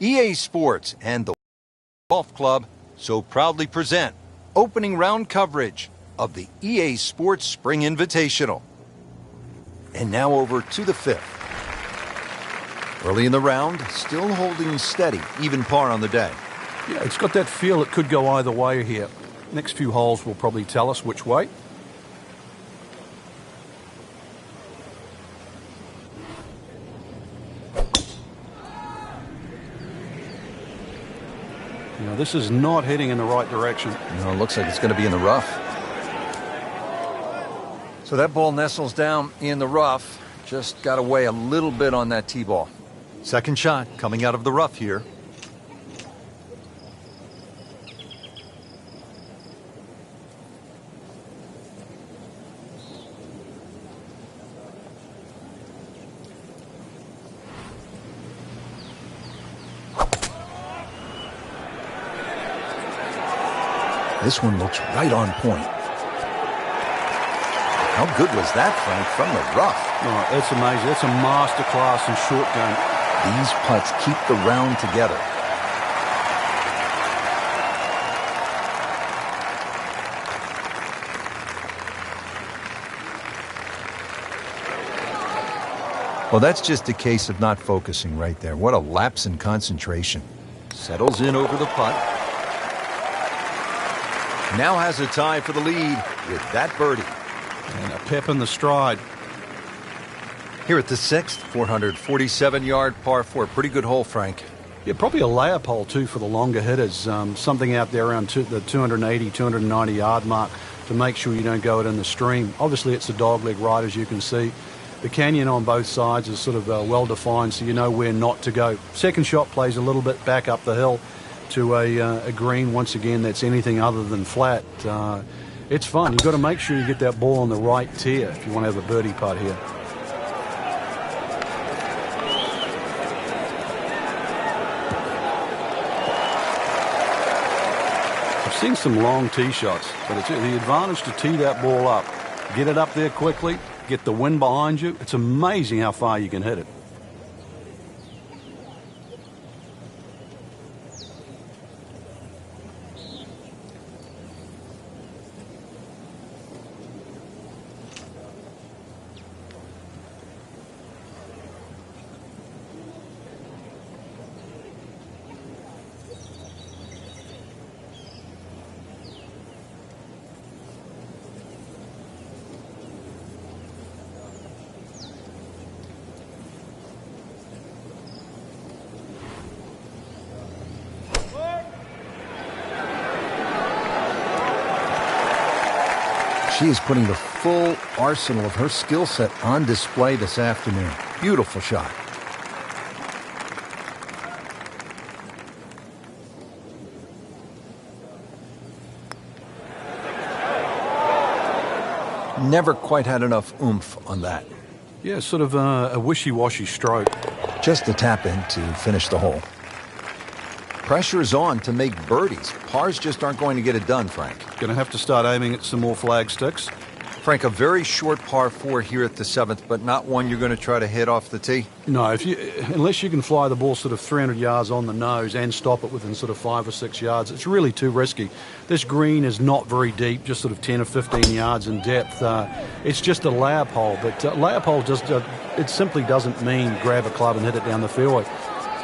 EA Sports and the Golf Club so proudly present opening round coverage of the EA Sports Spring Invitational. And now over to the fifth. Early in the round, still holding steady, even par on the day. Yeah, it's got that feel it could go either way here. Next few holes will probably tell us which way. Now, this is not heading in the right direction. No, it looks like it's going to be in the rough. So that ball nestles down in the rough. Just got to weigh a little bit on that tee ball. Second shot coming out of the rough here. This one looks right on point. How good was that, Frank, from the rough? Oh, that's amazing. That's a masterclass in short game. These putts keep the round together. Well, that's just a case of not focusing right there. What a lapse in concentration. Settles in over the putt. Now has a tie for the lead with that birdie. And a pep in the stride. Here at the sixth, 447-yard par 4. Pretty good hole, Frank. Yeah, probably a layup hole, too, for the longer hitters. Something out there around the 280, 290-yard mark to make sure you don't go it in the stream. Obviously, it's a dogleg right, as you can see. The canyon on both sides is sort of well-defined, so you know where not to go. Second shot plays a little bit back up the hill to a green, once again, that's anything other than flat. It's fun. You've got to make sure you get that ball on the right tier if you want to have a birdie putt here. I've seen some long tee shots, but it's the advantage to tee that ball up. Get it up there quickly, get the wind behind you. It's amazing how far you can hit it. She is putting the full arsenal of her skill set on display this afternoon. Beautiful shot. Never quite had enough oomph on that. Yeah, sort of a wishy-washy stroke. Just a tap in to finish the hole. Pressure is on to make birdies. Pars just aren't going to get it done, Frank. Going to have to start aiming at some more flag sticks. Frank, a very short par 4 here at the seventh, but not one you're going to try to hit off the tee? No, unless you can fly the ball sort of 300 yards on the nose and stop it within sort of 5 or 6 yards, it's really too risky. This green is not very deep, just sort of 10 or 15 yards in depth. It's just a layup hole, but layup hole just it simply doesn't mean grab a club and hit it down the fairway.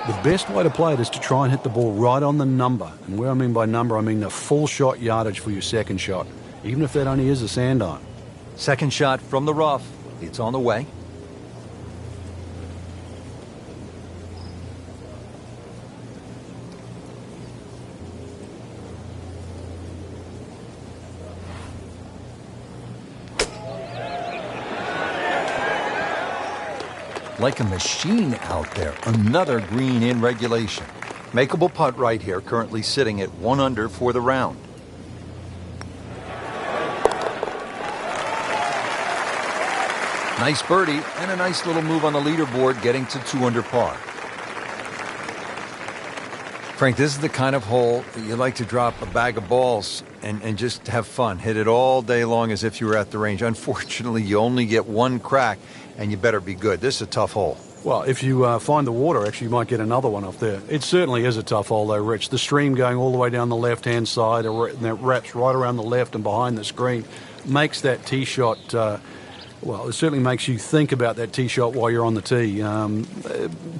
The best way to play it is to try and hit the ball right on the number. And where I mean by number, I mean the full shot yardage for your second shot, even if that only is a sand iron. Second shot from the rough. It's on the way. Like a machine out there. Another green in regulation. Makeable putt right here, currently sitting at 1 under for the round. Nice birdie and a nice little move on the leaderboard, getting to 2 under par. Frank, this is the kind of hole that you like to drop a bag of balls and just have fun. Hit it all day long as if you were at the range. Unfortunately, you only get one crack, and you better be good. This is a tough hole. Well, if you find the water, actually, you might get another one off there. It certainly is a tough hole, though, Rich. The stream going all the way down the left-hand side, and that wraps right around the left and behind the screen, makes that tee shot, well, it certainly makes you think about that tee shot while you're on the tee.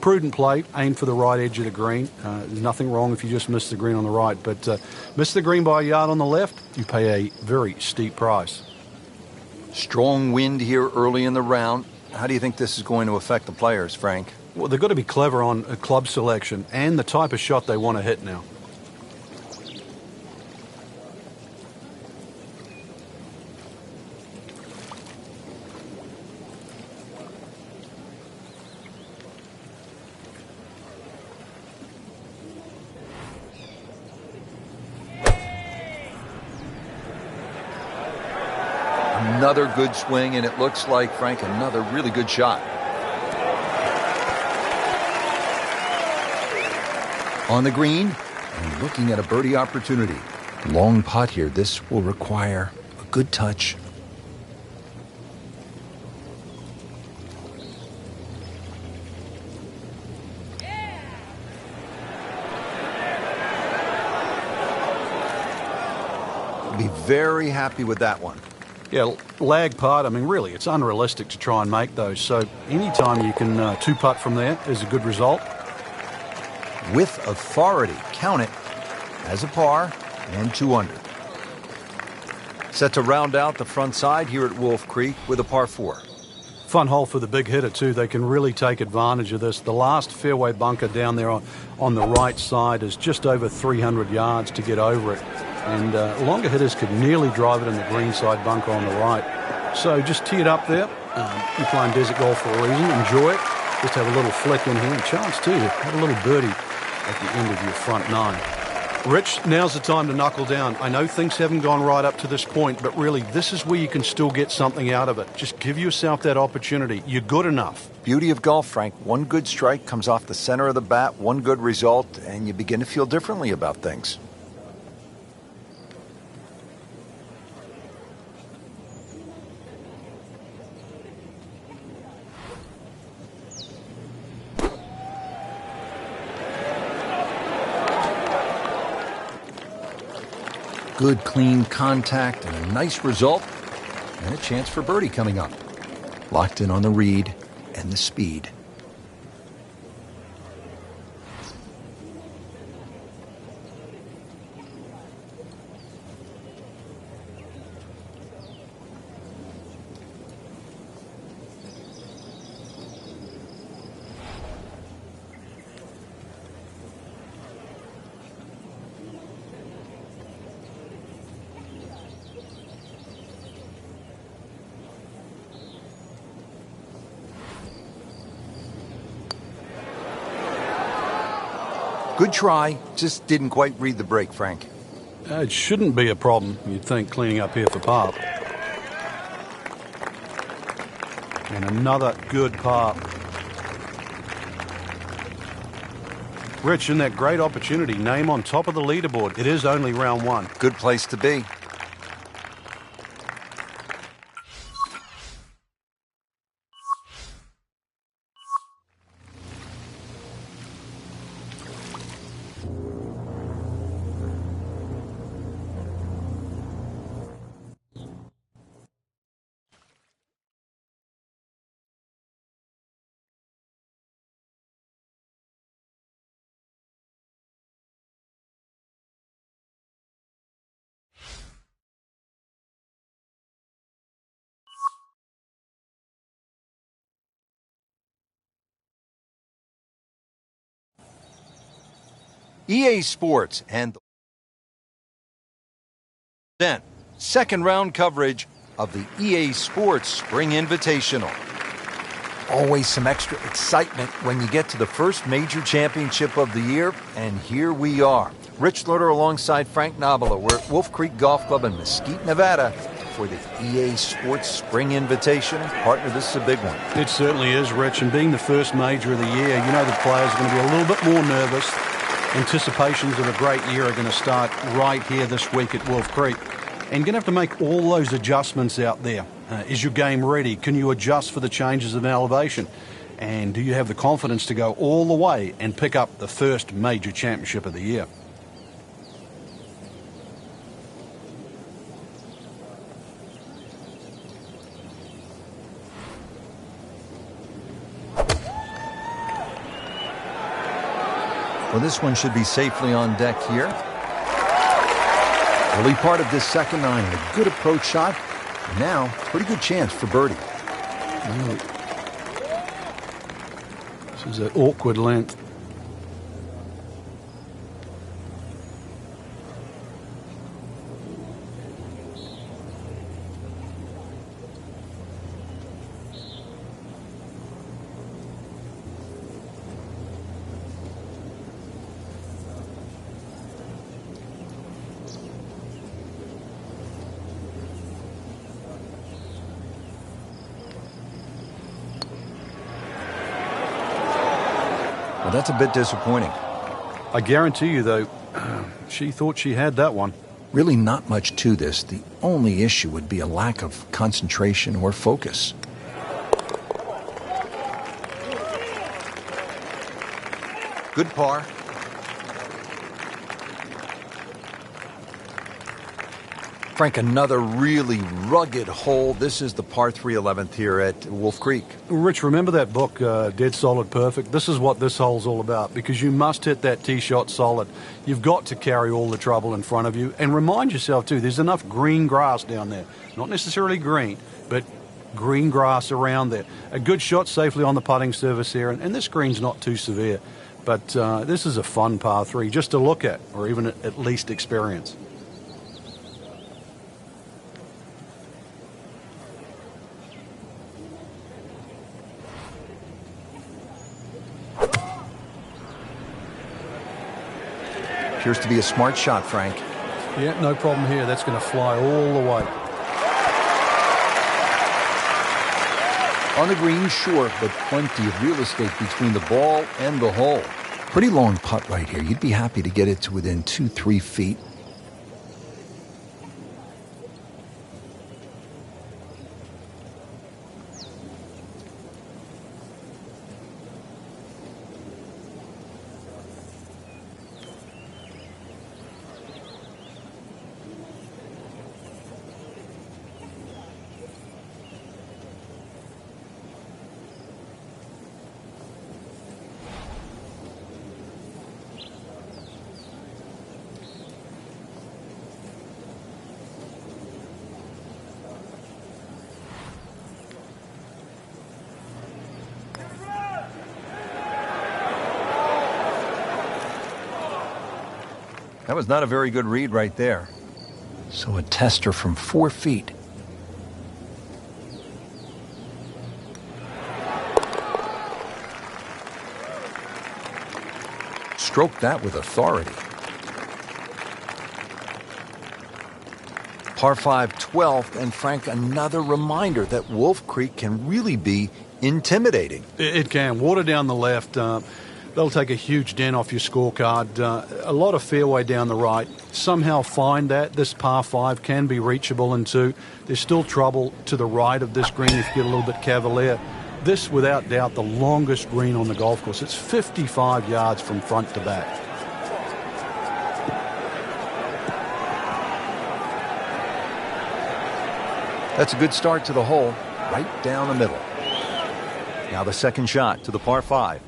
Prudent play, aim for the right edge of the green. There's nothing wrong if you just miss the green on the right, but miss the green by a yard on the left, you pay a very steep price. Strong wind here early in the round. How do you think this is going to affect the players, Frank? Well, they've got to be clever on a club selection and the type of shot they want to hit now. Another good swing, and it looks like, Frank, another really good shot. On the green, and looking at a birdie opportunity. Long putt here. This will require a good touch. Be very happy with that one. Yeah, lag putt, I mean, really, it's unrealistic to try and make those. So anytime you can two-putt from there is a good result. With authority, count it as a par and 2 under. Set to round out the front side here at Wolf Creek with a par 4. Fun hole for the big hitter, too. They can really take advantage of this. The last fairway bunker down there on the right side is just over 300 yards to get over it. And longer hitters could nearly drive it in the green side bunker on the right. So just tee it up there. You're playing desert golf for a reason. Enjoy it. Just have a little flick in here. A chance, too, to have a little birdie at the end of your front 9. Rich, now's the time to knuckle down. I know things haven't gone right up to this point, but really, this is where you can still get something out of it. Just give yourself that opportunity. You're good enough. Beauty of golf, Frank. One good strike comes off the center of the bat, one good result, and you begin to feel differently about things. Good, clean contact and a nice result, and a chance for birdie coming up. Locked in on the read and the speed. Good try, just didn't quite read the break, Frank. It shouldn't be a problem, you'd think, cleaning up here for par. And another good par. Rich, in that great opportunity, name on top of the leaderboard. It is only round 1. Good place to be. EA Sports and then second round coverage of the EA Sports Spring Invitational. Always some extra excitement when you get to the first major championship of the year, and here we are. Rich Loader alongside Frank Nobilo. We're at Wolf Creek Golf Club in Mesquite, Nevada for the EA Sports Spring Invitational. Partner, this is a big one. It certainly is, Rich, and being the first major of the year, you know the players are going to be a little bit more nervous. Anticipations of a great year are going to start right here this week at Wolf Creek. And you're going to have to make all those adjustments out there. Is your game ready? Can you adjust for the changes of elevation? And do you have the confidence to go all the way and pick up the first major championship of the year? Well, this one should be safely on deck here. Early part of this second nine, a good approach shot. And now, pretty good chance for birdie. This is an awkward length. Well, that's a bit disappointing. I guarantee you, though, she thought she had that one. Really not much to this. The only issue would be a lack of concentration or focus. Good par. Frank, another really rugged hole. This is the par 3 11th here at Wolf Creek. Rich, remember that book, Dead Solid Perfect? This is what this hole's all about, because you must hit that tee shot solid. You've got to carry all the trouble in front of you. And remind yourself, too, there's enough green grass down there. Not necessarily green, but green grass around there. A good shot safely on the putting surface here, and this green's not too severe. But this is a fun par 3 just to look at, or even at least experience. Appears to be a smart shot, Frank. Yeah, no problem here. That's going to fly all the way. On the green, sure, but plenty of real estate between the ball and the hole. Pretty long putt right here. You'd be happy to get it to within 2-3 feet. That was not a very good read right there. So a tester from 4 feet. Stroke that with authority. Par 5, 12th, and Frank, another reminder that Wolf Creek can really be intimidating. It can. Water down the left. They'll take a huge dent off your scorecard. A lot of fairway down the right. Somehow find that. This par 5 can be reachable in 2. There's still trouble to the right of this green if you get a little bit cavalier. This, without doubt, the longest green on the golf course. It's 55 yards from front to back. That's a good start to the hole, right down the middle. Now the second shot to the par 5.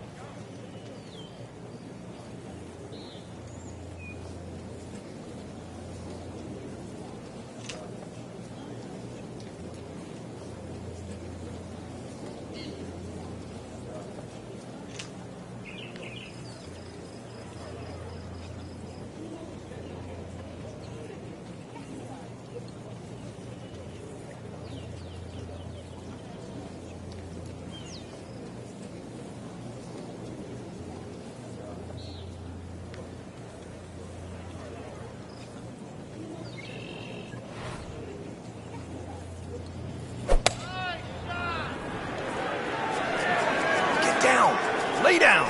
Lay down.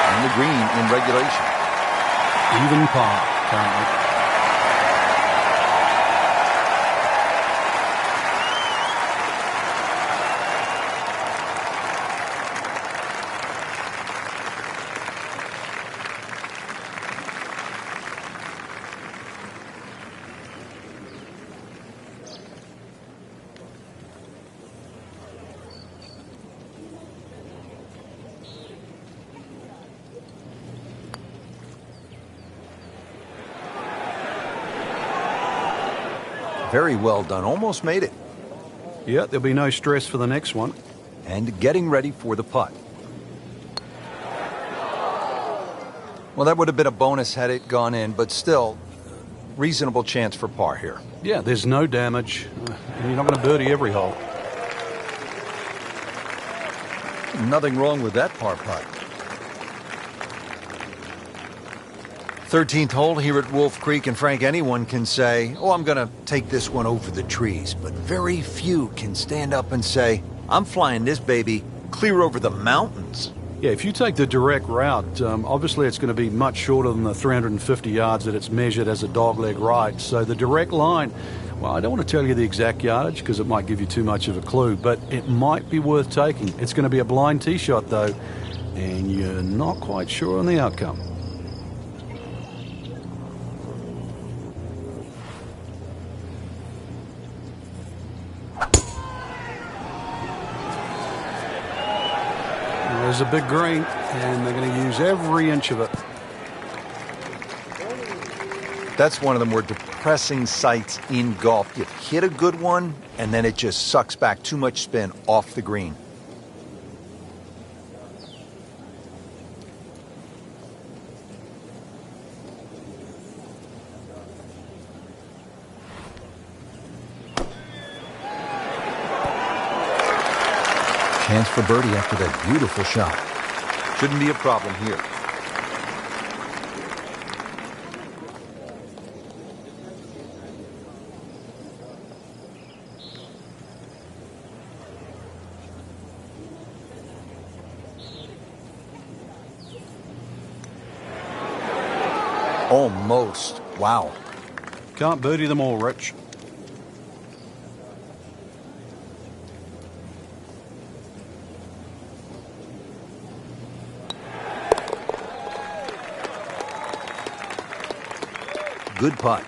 On the green in regulation. Even par currently. Very well done. Almost made it. Yeah, there'll be no stress for the next one. And getting ready for the putt. Well, that would have been a bonus had it gone in, but still, reasonable chance for par here. Yeah, there's no damage. And you're not going to birdie every hole. Nothing wrong with that par putt. 13th hole here at Wolf Creek, and Frank, anyone can say, oh, I'm going to take this one over the trees, but very few can stand up and say, I'm flying this baby clear over the mountains. Yeah, if you take the direct route, obviously it's going to be much shorter than the 350 yards that it's measured as a dogleg right. So the direct line, well, I don't want to tell you the exact yardage because it might give you too much of a clue, but it might be worth taking. It's going to be a blind tee shot, though, and you're not quite sure on the outcome. There's a big green, and they're going to use every inch of it. That's one of the more depressing sights in golf. You've hit a good one, and then it just sucks back too much spin off the green. Chance for birdie after that beautiful shot. Shouldn't be a problem here. Almost. Wow. Can't birdie them all, Rich. Good putt.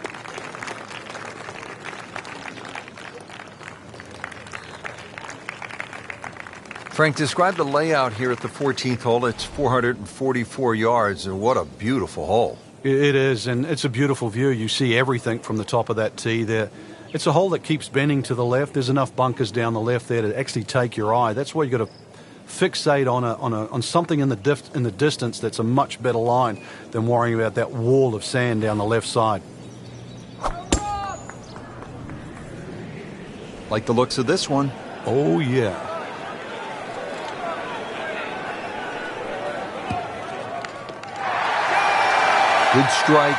Frank, describe the layout here at the 14th hole. It's 444 yards, and what a beautiful hole. It is, and it's a beautiful view. You see everything from the top of that tee there. It's a hole that keeps bending to the left. There's enough bunkers down the left there to actually take your eye. That's why you got to fixate on something in the distance that's a much better line than worrying about that wall of sand down the left side. Like the looks of this one. Oh, yeah. Good strike,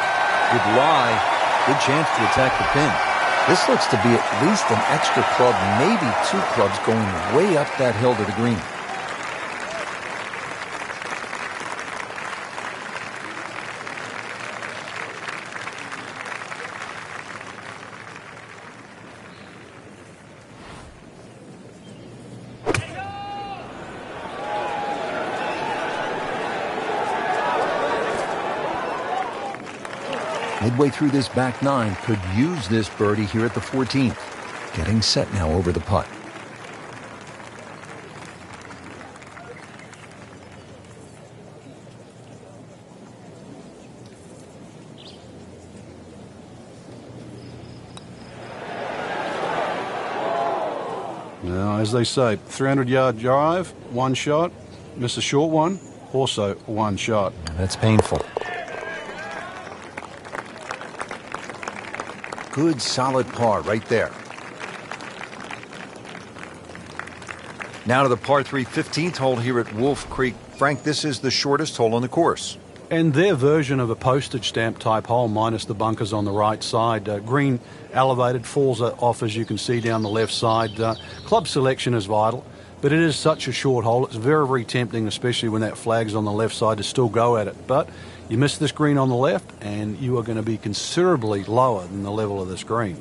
good lie, good chance to attack the pin. This looks to be at least an extra club, maybe two clubs going way up that hill to the green. Midway through this back nine, could use this birdie here at the 14th. Getting set now over the putt. Now, as they say, 300-yard drive, one shot. Miss a short one, also one shot. That's painful. Good solid par right there. Now to the par 3 15th hole here at Wolf Creek. Frank, this is the shortest hole on the course. And their version of a postage stamp type hole minus the bunkers on the right side. Green elevated, falls off as you can see down the left side. Club selection is vital, but it is such a short hole. It's very, very tempting, especially when that flag's on the left side, to still go at it. But you miss this green on the left, and you are going to be considerably lower than the level of this green.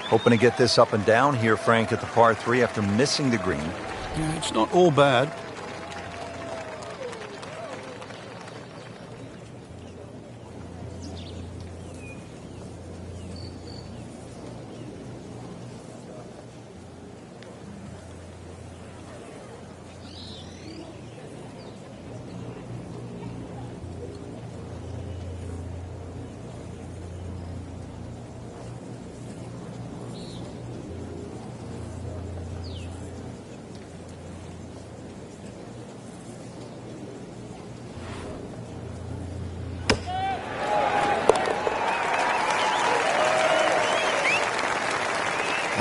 Hoping to get this up and down here, Frank, at the par 3 after missing the green. Yeah, it's not all bad.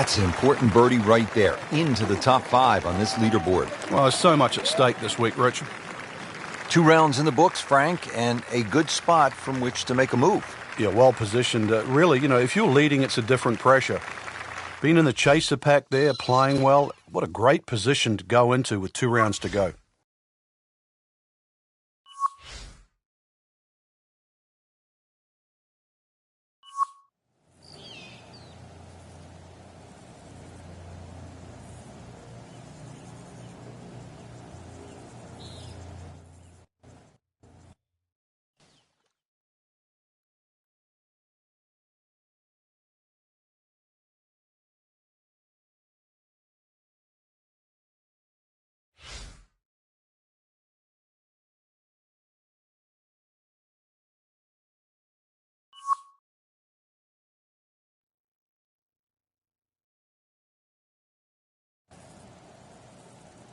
That's an important birdie right there, into the top 5 on this leaderboard. Well, there's so much at stake this week, Rich. 2 rounds in the books, Frank, and a good spot from which to make a move. Yeah, well positioned. Really, if you're leading, it's a different pressure. Being in the chaser pack there, playing well, what a great position to go into with 2 rounds to go.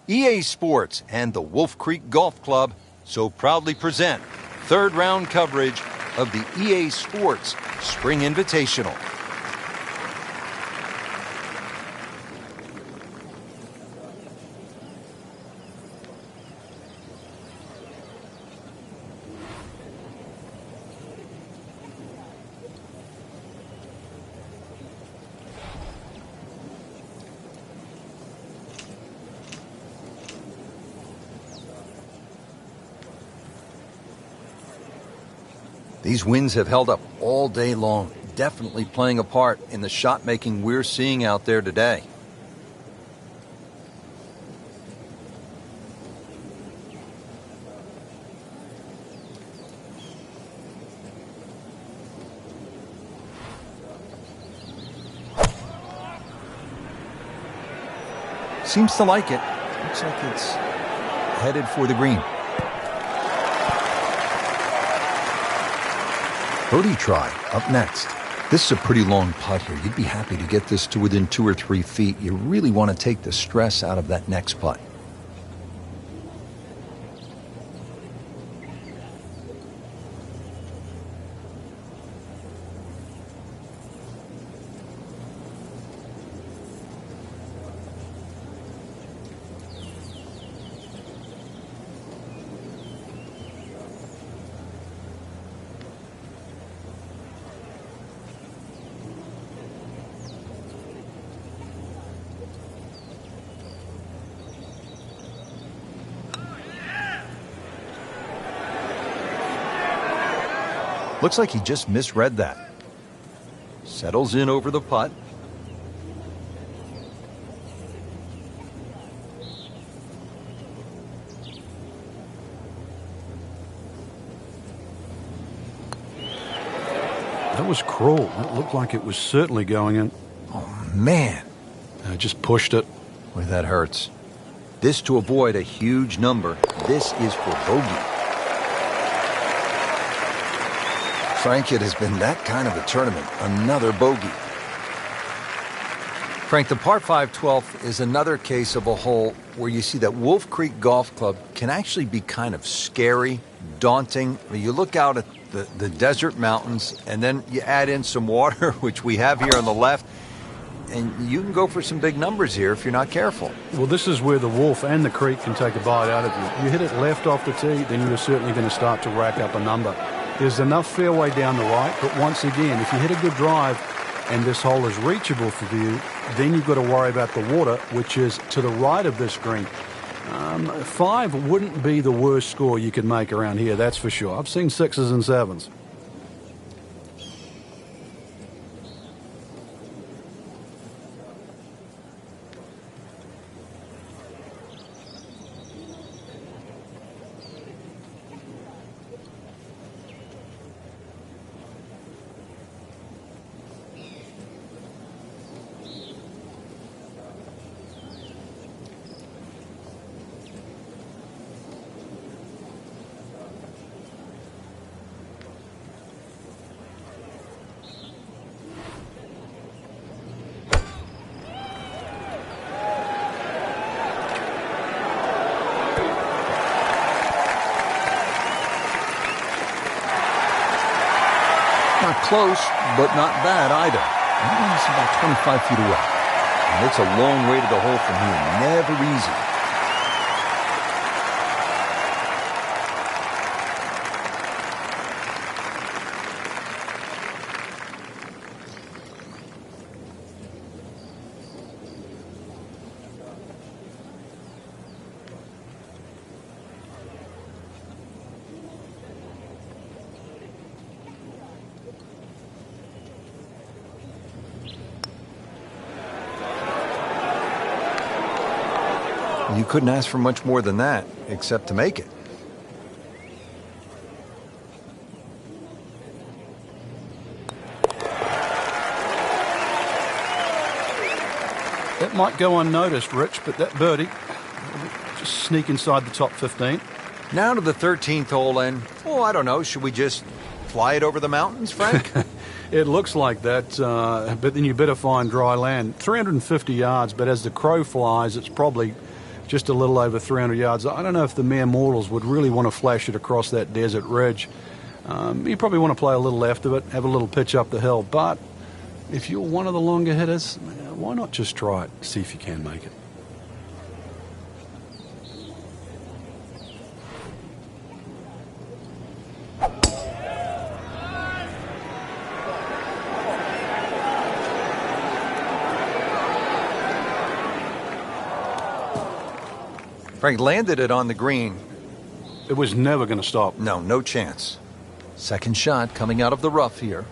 EA Sports and the Wolf Creek Golf Club so proudly present 3rd round coverage of the EA Sports Spring Invitational. These winds have held up all day long, definitely playing a part in the shot making we're seeing out there today. Seems to like it. Looks like it's headed for the green. Birdie try up next. This is a pretty long putt here. You'd be happy to get this to within 2 or 3 feet. You really want to take the stress out of that next putt. Looks like he just misread that. Settles in over the putt. That was cruel. It looked like it was certainly going in. Oh, man. I just pushed it. Boy, that hurts. This to avoid a huge number. This is for bogey. Frank, it has been that kind of a tournament. Another bogey. Frank, the par 5 12th is another case of a hole where you see that Wolf Creek Golf Club can actually be kind of scary, daunting. I mean, you look out at the desert mountains, and then you add in some water, which we have here on the left, and you can go for some big numbers here if you're not careful. Well, this is where the Wolf and the Creek can take a bite out of you. You hit it left off the tee, then you're certainly going to start to rack up a number. There's enough fairway down the right, but once again, if you hit a good drive and this hole is reachable for you, then you've got to worry about the water, which is to the right of this green. 5 wouldn't be the worst score you could make around here, that's for sure. I've seen 6s and 7s. Not close, but not bad either. It's about 25 feet away. And it's a long way to the hole from here. Never easy. You couldn't ask for much more than that, except to make it. That might go unnoticed, Rich, but that birdie just sneak inside the top 15. Now to the 13th hole, and, oh, I don't know, should we just fly it over the mountains, Frank? It looks like that, but then you better find dry land. 350 yards, but as the crow flies, it's probably just a little over 300 yards. I don't know if the mere mortals would really want to flash it across that desert ridge. You probably want to play a little left of it, have a little pitch up the hill, but if you're one of the longer hitters, why not just try it, see if you can make it. Frank landed it on the green. It was never going to stop. No, no chance. Second shot coming out of the rough here.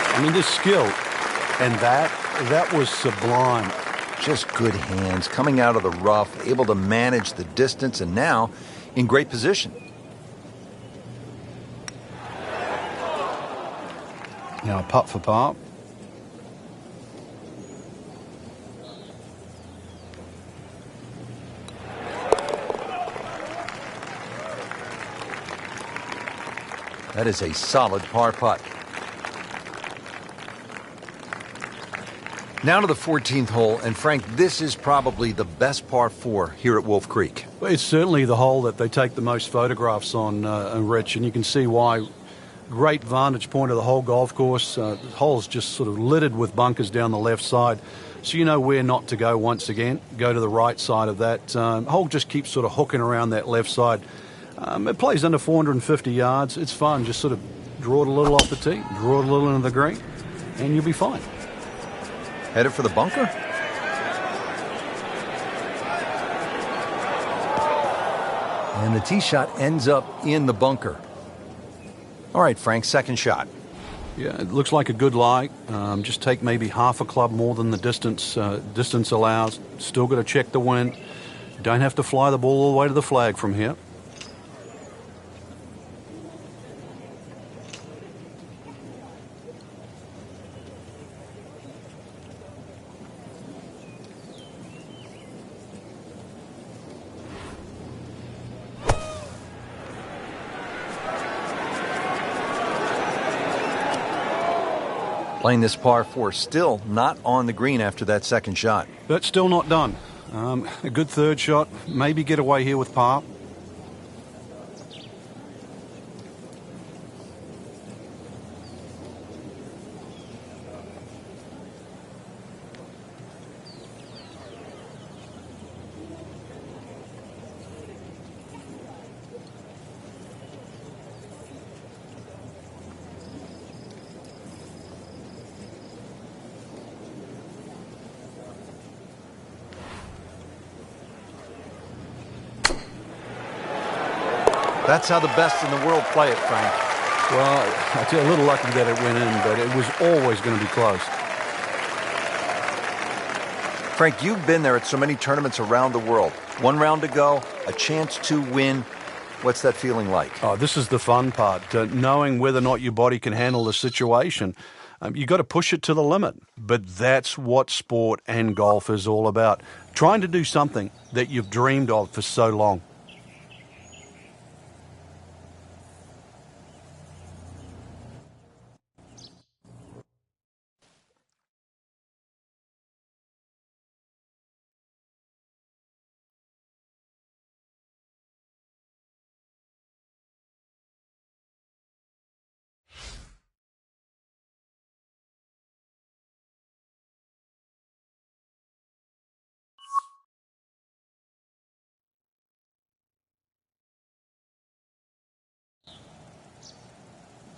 I mean, this skill, and that was sublime. Just good hands, coming out of the rough, able to manage the distance, and now in great position. Now, putt for par. That is a solid par putt. Now to the 14th hole, and Frank, this is probably the best par 4 here at Wolf Creek. Well, it's certainly the hole that they take the most photographs on, Rich, and you can see why. Great vantage point of the whole golf course. The hole's just sort of littered with bunkers down the left side, so you know where not to go once again. Go to the right side of that. Hole just keeps sort of hooking around that left side. It plays under 450 yards. It's fun. Just sort of draw it a little off the tee, draw it a little into the green, and you'll be fine. Headed for the bunker? And the tee shot ends up in the bunker. All right, Frank, second shot. Yeah, it looks like a good lie. Just take maybe half a club more than the distance allows. Still got to check the wind. Don't have to fly the ball all the way to the flag from here. Playing this par 4, still not on the green after that second shot. But still not done. A good third shot. Maybe get away here with par. That's how the best in the world play it, Frank. Well, I tell you, a little lucky that it went in, but it was always going to be close. Frank, you've been there at so many tournaments around the world. One round to go, a chance to win. What's that feeling like? Oh, this is the fun part, knowing whether or not your body can handle the situation. You've got to push it to the limit. But that's what sport and golf is all about. Trying to do something that you've dreamed of for so long.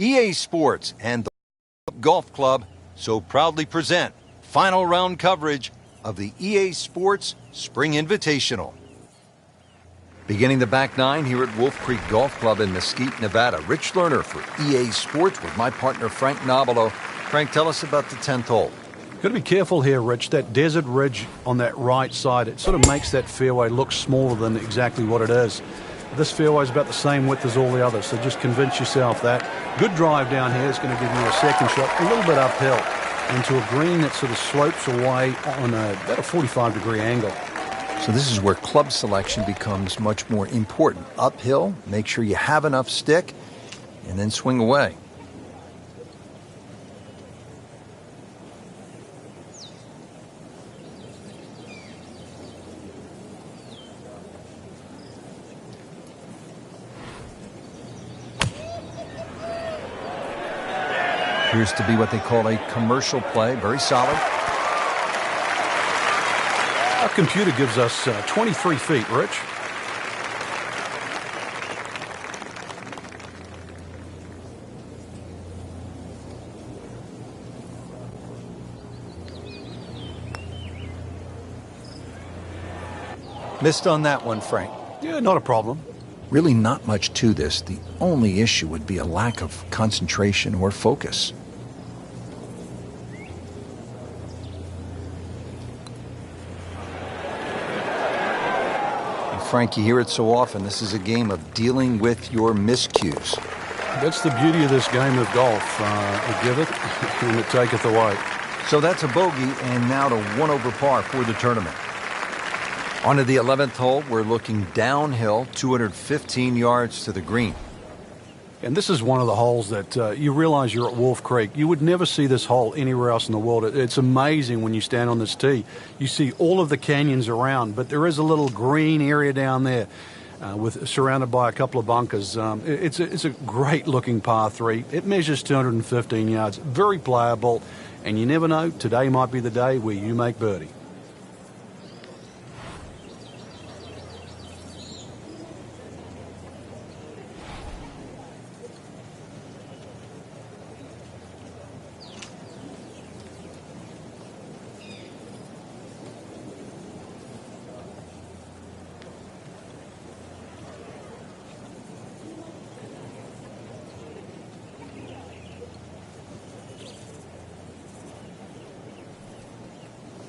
EA Sports and the Golf Club so proudly present final round coverage of the EA Sports Spring Invitational. Beginning the back nine here at Wolf Creek Golf Club in Mesquite, Nevada. Rich Lerner for EA Sports with my partner Frank Nobilo. Frank, tell us about the 10th hole. Got to be careful here, Rich. That desert ridge on that right side, it sort of makes that fairway look smaller than exactly what it is. This fairway is about the same width as all the others, so just convince yourself that. Good drive down here is going to give you a second shot, a little bit uphill, into a green that sort of slopes away on about a 45-degree angle. So this is where club selection becomes much more important. Uphill, make sure you have enough stick, and then swing away. Appears to be what they call a commercial play. Very solid. Our computer gives us 23 feet, Rich. Missed on that one, Frank. Yeah, not a problem. Really not much to this. The only issue would be a lack of concentration or focus. Frank, you hear it so often. This is a game of dealing with your miscues. That's the beauty of this game of golf. It giveth and it taketh away. So that's a bogey, and now to 1 over par for the tournament. On to the 11th hole. We're looking downhill, 215 yards to the green. And this is one of the holes that you realize you're at Wolf Creek. You would never see this hole anywhere else in the world. It's amazing when you stand on this tee. You see all of the canyons around, but there is a little green area down there surrounded by a couple of bunkers. It's a great-looking par 3. It measures 215 yards, very playable, and you never know, today might be the day where you make birdie.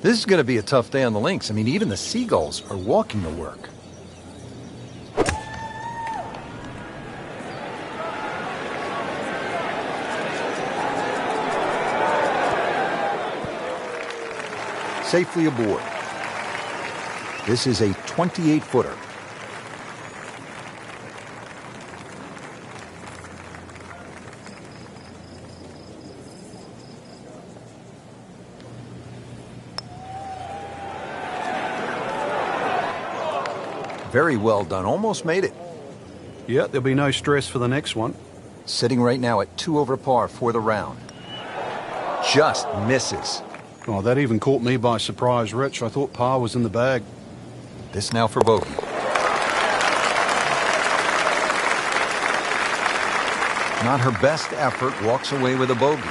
This is going to be a tough day on the links. I mean, even the seagulls are walking to work. Safely aboard. This is a 28-footer. Very well done. Almost made it. Yeah, there'll be no stress for the next one. Sitting right now at 2 over par for the round. Just misses. Oh, that even caught me by surprise, Rich. I thought par was in the bag. This now for bogey. Not her best effort. Walks away with a bogey.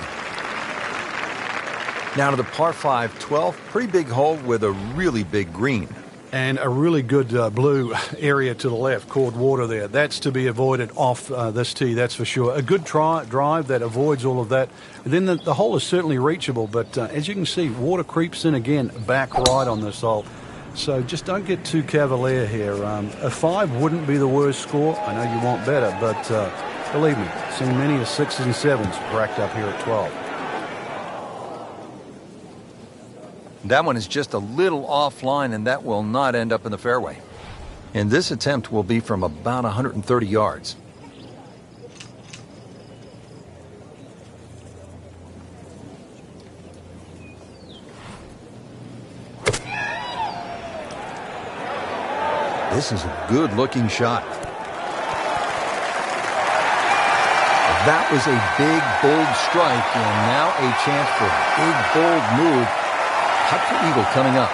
Now to the par 5, 12. Pretty big hole with a really big green. And a really good blue area to the left, called water there. That's to be avoided off this tee, that's for sure. A good drive that avoids all of that. And then the hole is certainly reachable, but as you can see, water creeps in again, back right on this hole. So just don't get too cavalier here. A 5 wouldn't be the worst score. I know you want better, but believe me, seen many a 6s and 7s racked up here at 12. That one is just a little offline, and that will not end up in the fairway. And this attempt will be from about 130 yards. This is a good-looking shot. That was a big, bold strike, and now a chance for a big, bold move. Putt for eagle coming up.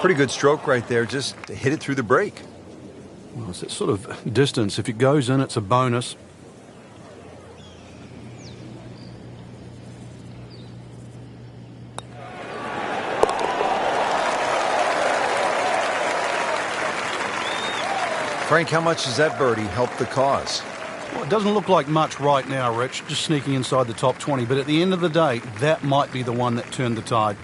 Pretty good stroke right there, just to hit it through the break. Well, it's that sort of distance. If it goes in, it's a bonus. Frank, how much does that birdie help the cause? Well, it doesn't look like much right now, Rich, just sneaking inside the top 20. But at the end of the day, that might be the one that turned the tide.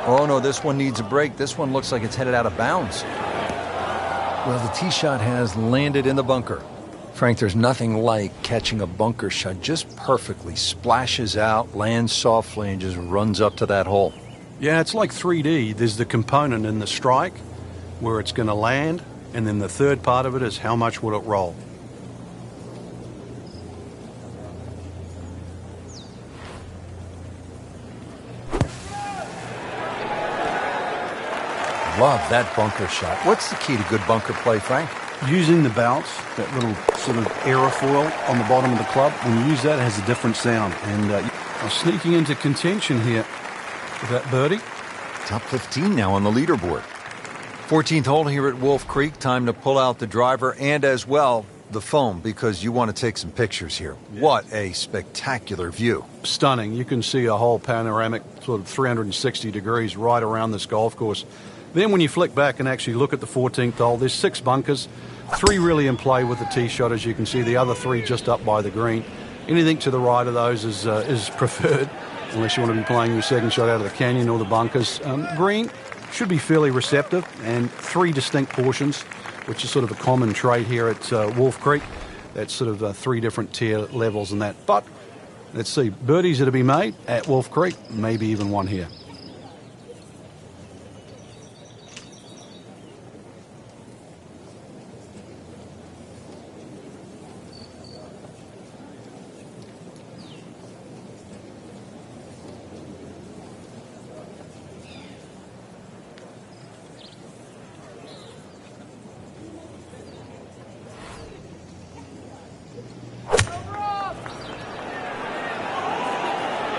Oh, no, this one needs a break. This one looks like it's headed out of bounds. Well, the tee shot has landed in the bunker. Frank, there's nothing like catching a bunker shot just perfectly. Splashes out, lands softly, and just runs up to that hole. Yeah, it's like 3D. There's the component in the strike where it's going to land, and then the third part of it is how much will it roll. Love that bunker shot. What's the key to good bunker play, Frank? Using the bounce, that little sort of aerofoil on the bottom of the club, when you use that, it has a different sound. And sneaking into contention here with that birdie. Top 15 now on the leaderboard. 14th hole here at Wolf Creek. Time to pull out the driver and as well the phone because you want to take some pictures here. Yeah. What a spectacular view. Stunning. You can see a whole panoramic sort of 360 degrees right around this golf course. Then when you flick back and actually look at the 14th hole, there's 6 bunkers, 3 really in play with the tee shot, as you can see, the other 3 just up by the green. Anything to the right of those is preferred, unless you want to be playing your second shot out of the canyon or the bunkers. Green should be fairly receptive, and 3 distinct portions, which is sort of a common trait here at Wolf Creek. That's sort of 3 different tier levels and that. But let's see, birdies that to be made at Wolf Creek, maybe even one here.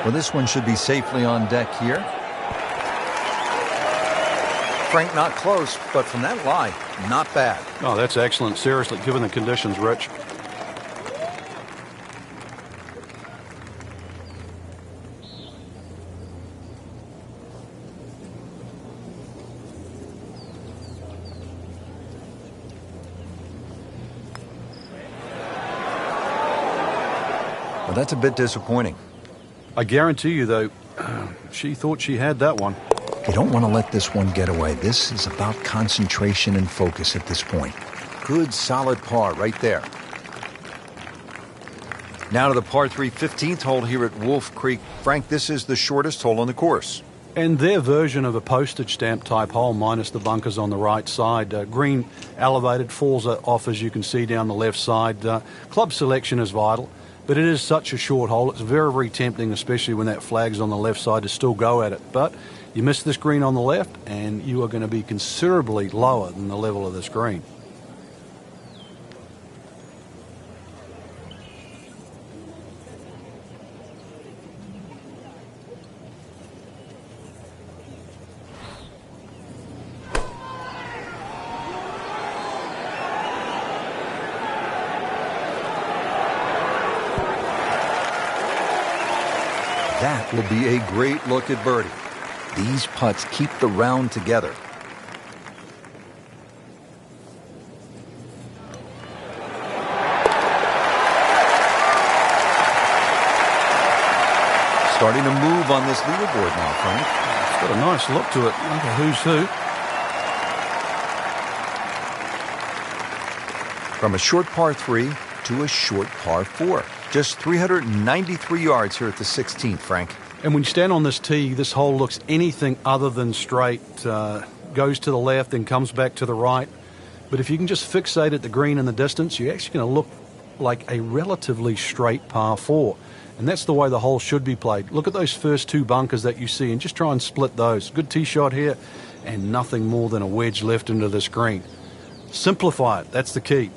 Well, this one should be safely on deck here. Frank, not close, but from that lie, not bad. Oh, that's excellent. Seriously, given the conditions, Rich. Well, that's a bit disappointing. I guarantee you, though, she thought she had that one. You don't want to let this one get away. This is about concentration and focus at this point. Good, solid par right there. Now to the par 3 15th hole here at Wolf Creek. Frank, this is the shortest hole on the course. And their version of a postage stamp type hole, minus the bunkers on the right side. Green elevated, falls off as you can see down the left side. Club selection is vital, but it is such a short hole. It's very, very tempting, especially when that flag's on the left side, to still go at it. But you miss this green on the left, and you are going to be considerably lower than the level of this green. That will be a great look at birdie. These putts keep the round together. Starting to move on this leaderboard now, Frank. It's got a nice look to it, like a who's who. From a short par 3 to a short par 4. Just 393 yards here at the 16th, Frank. And when you stand on this tee, this hole looks anything other than straight. Goes to the left and comes back to the right. But if you can just fixate at the green in the distance, you're actually going to look like a relatively straight par 4. And that's the way the hole should be played. Look at those first two bunkers that you see and just try and split those. Good tee shot here and nothing more than a wedge left into this green. Simplify it. That's the key.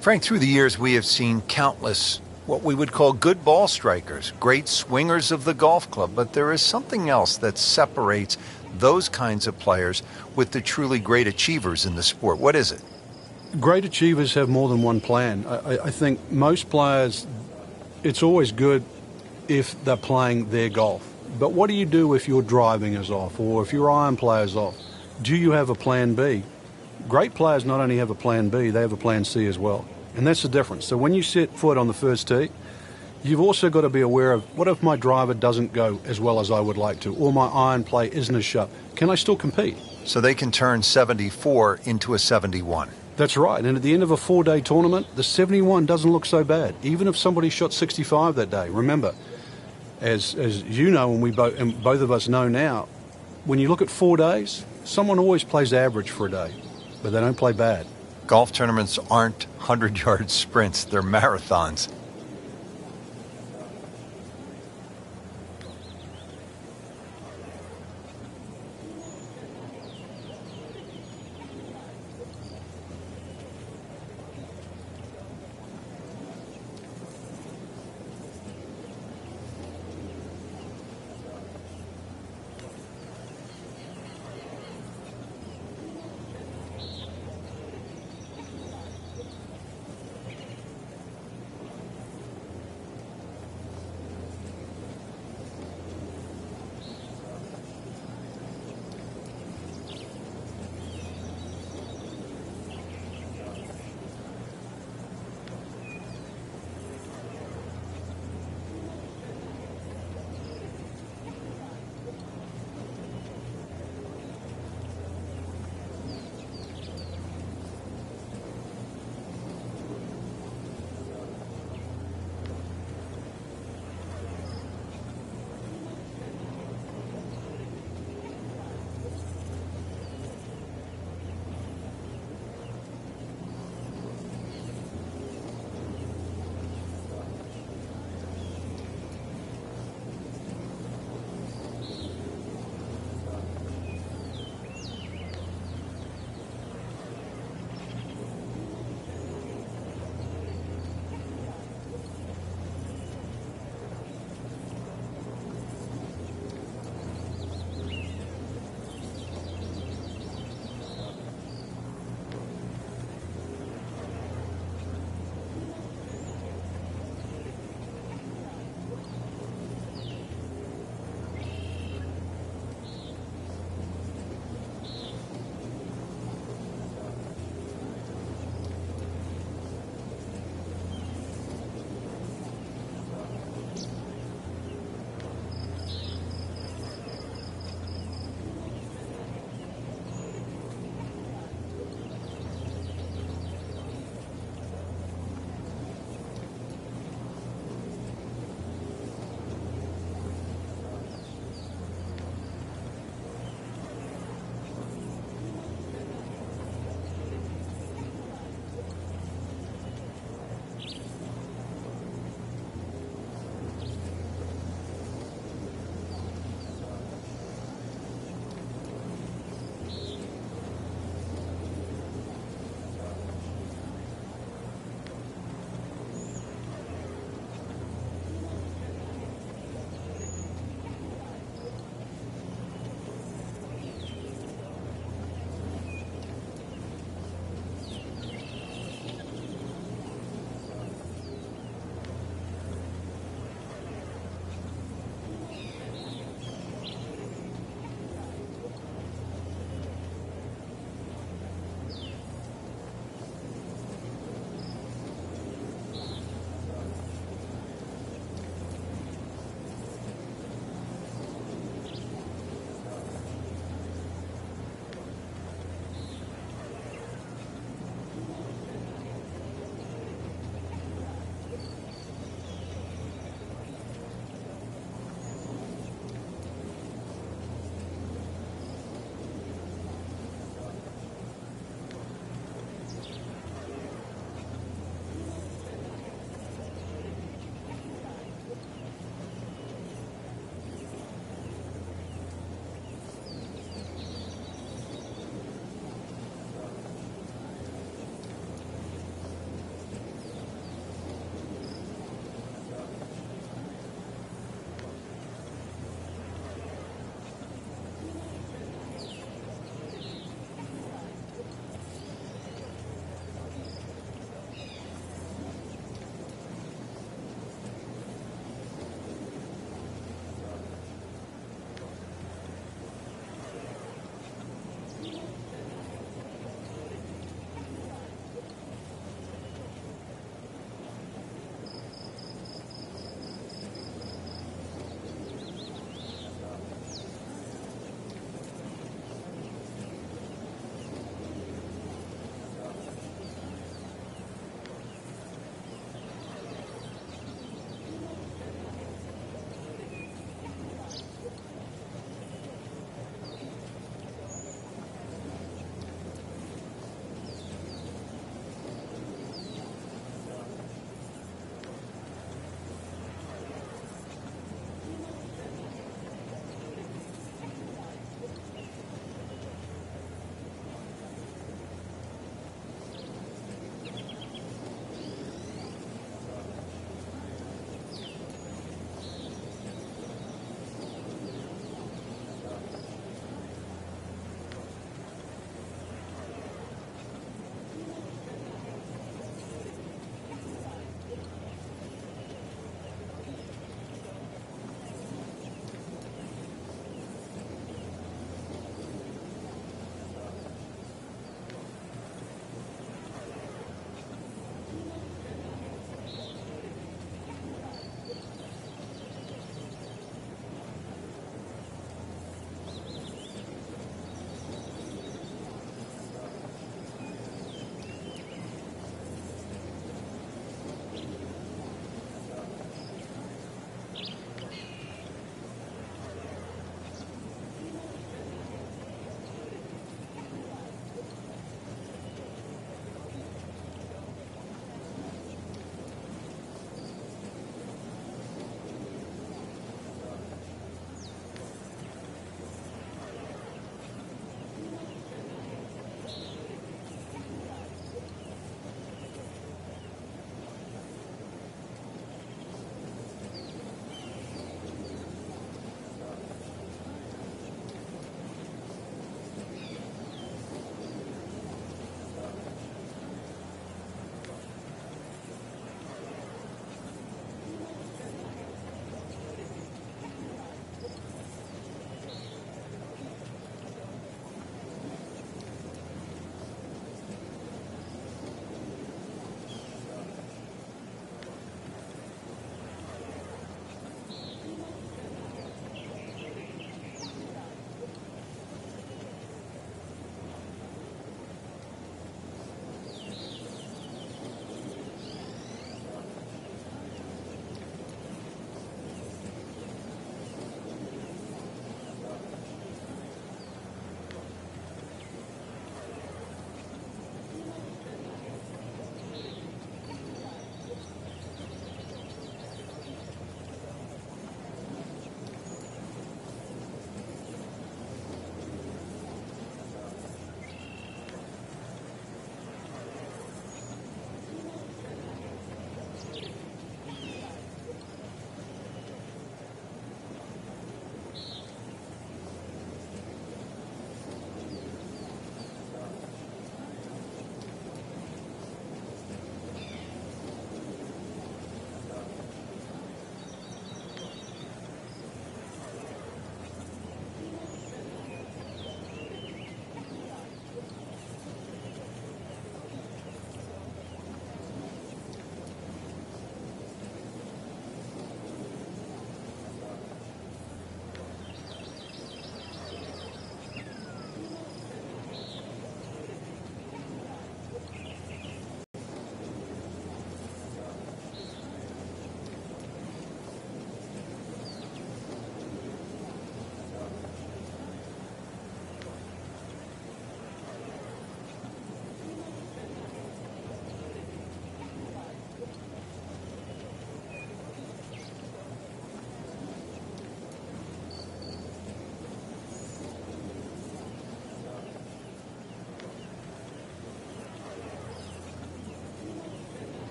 Frank, through the years, we have seen countless what we would call good ball strikers, great swingers of the golf club, but there is something else that separates those kinds of players with the truly great achievers in the sport. What is it? Great achievers have more than one plan. I think most players, it's always good if they're playing their golf. But what do you do if your driving is off or if your iron play is off? Do you have a plan B? Great players not only have a plan B, they have a plan C as well. And that's the difference. So when you set foot on the first tee, you've also got to be aware of, what if my driver doesn't go as well as I would like to, or my iron play isn't as sharp? Can I still compete? So they can turn 74 into a 71. That's right. And at the end of a 4-day tournament, the 71 doesn't look so bad, even if somebody shot 65 that day. Remember, as you know, and both of us know now, when you look at 4 days, someone always plays average for a day, but they don't play bad. Golf tournaments aren't 100-yard sprints, they're marathons.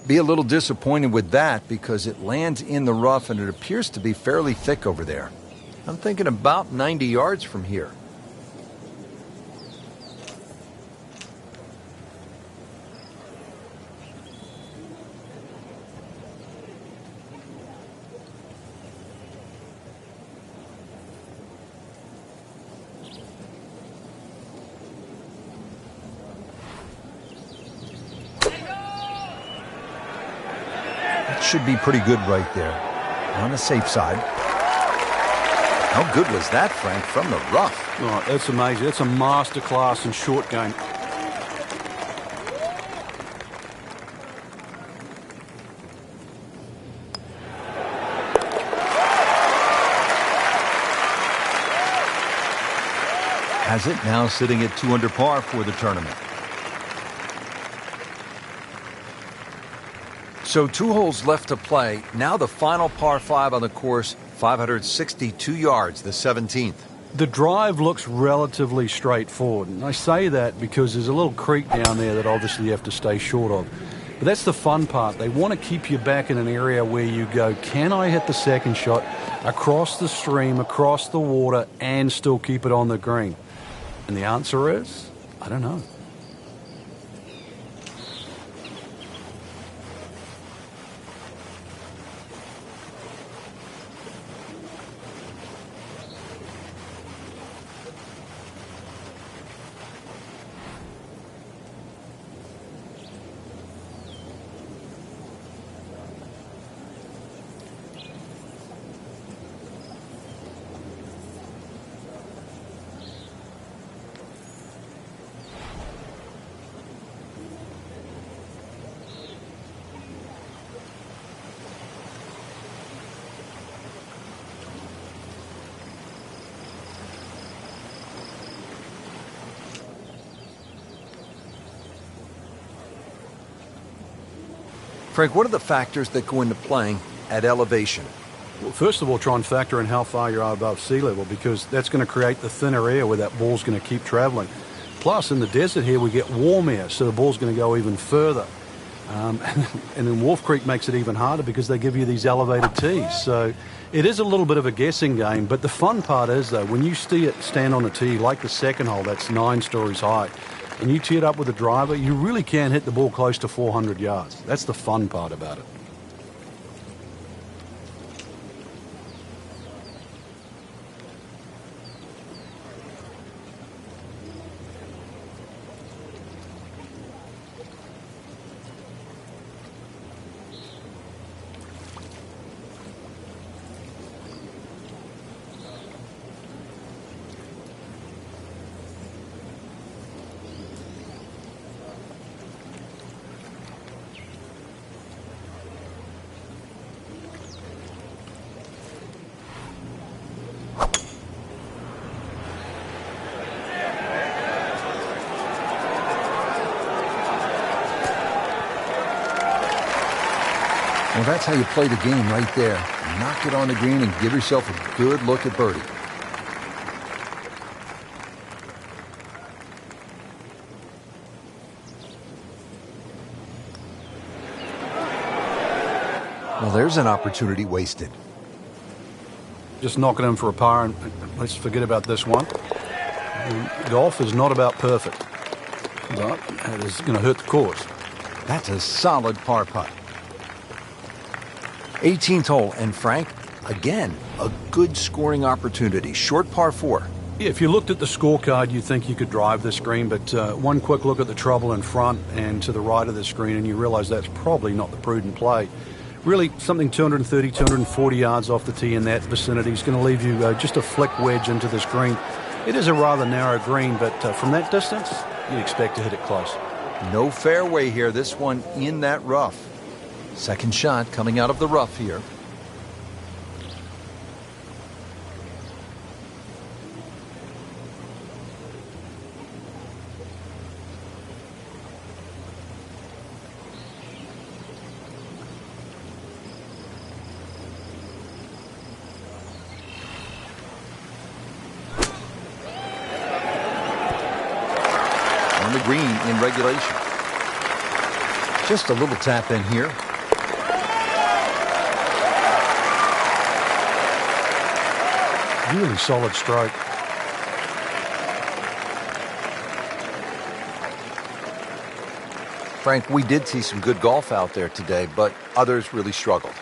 Be a little disappointed with that because it lands in the rough and it appears to be fairly thick over there. I'm thinking about 90 yards from here. Should be pretty good right there. On the safe side. How good was that, Frank, from the rough? Oh, that's amazing. That's a masterclass in short game. Has it now sitting at 2 under par for the tournament. So 2 holes left to play. Now the final par 5 on the course, 562 yards, the 17th. The drive looks relatively straightforward. And I say that because there's a little creek down there that obviously you have to stay short of. But that's the fun part. They want to keep you back in an area where you go, can I hit the second shot across the stream, across the water, and still keep it on the green? And the answer is, I don't know. Frank, what are the factors that go into playing at elevation? Well, first of all, try and factor in how far you are above sea level because that's going to create the thinner air where that ball's going to keep traveling. Plus, in the desert here, we get warm air, so the ball's going to go even further. And then Wolf Creek makes it even harder because they give you these elevated tees. So it is a little bit of a guessing game, but the fun part is, though, when you see it stand on a tee, like the second hole, that's 9 stories high, and you tee it up with a driver, you really can hit the ball close to 400 yards. That's the fun part about it. Well, that's how you play the game right there. Knock it on the green and give yourself a good look at birdie. Well, there's an opportunity wasted. Just knock it in for a par, and let's forget about this one. Golf is not about perfect, but it is going to hurt the course. That's a solid par putt. 18th hole, and Frank, again, a good scoring opportunity. Short par 4. Yeah, if you looked at the scorecard, you'd think you could drive this green, but one quick look at the trouble in front and to the right of the screen, and you realize that's probably not the prudent play. Really, something 230, 240 yards off the tee in that vicinity is going to leave you just a flick wedge into this green. It is a rather narrow green, but from that distance, you'd expect to hit it close. No fairway here. This one in that rough. Second shot coming out of the rough here. green in regulation. Just a little tap in here. Really solid stroke. Frank, we did see some good golf out there today, but others really struggled.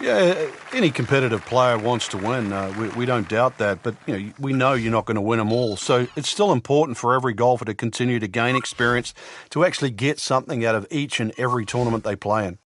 Yeah, any competitive player wants to win. We don't doubt that, but we know you're not going to win them all. So it's still important for every golfer to continue to gain experience, to actually get something out of each and every tournament they play in.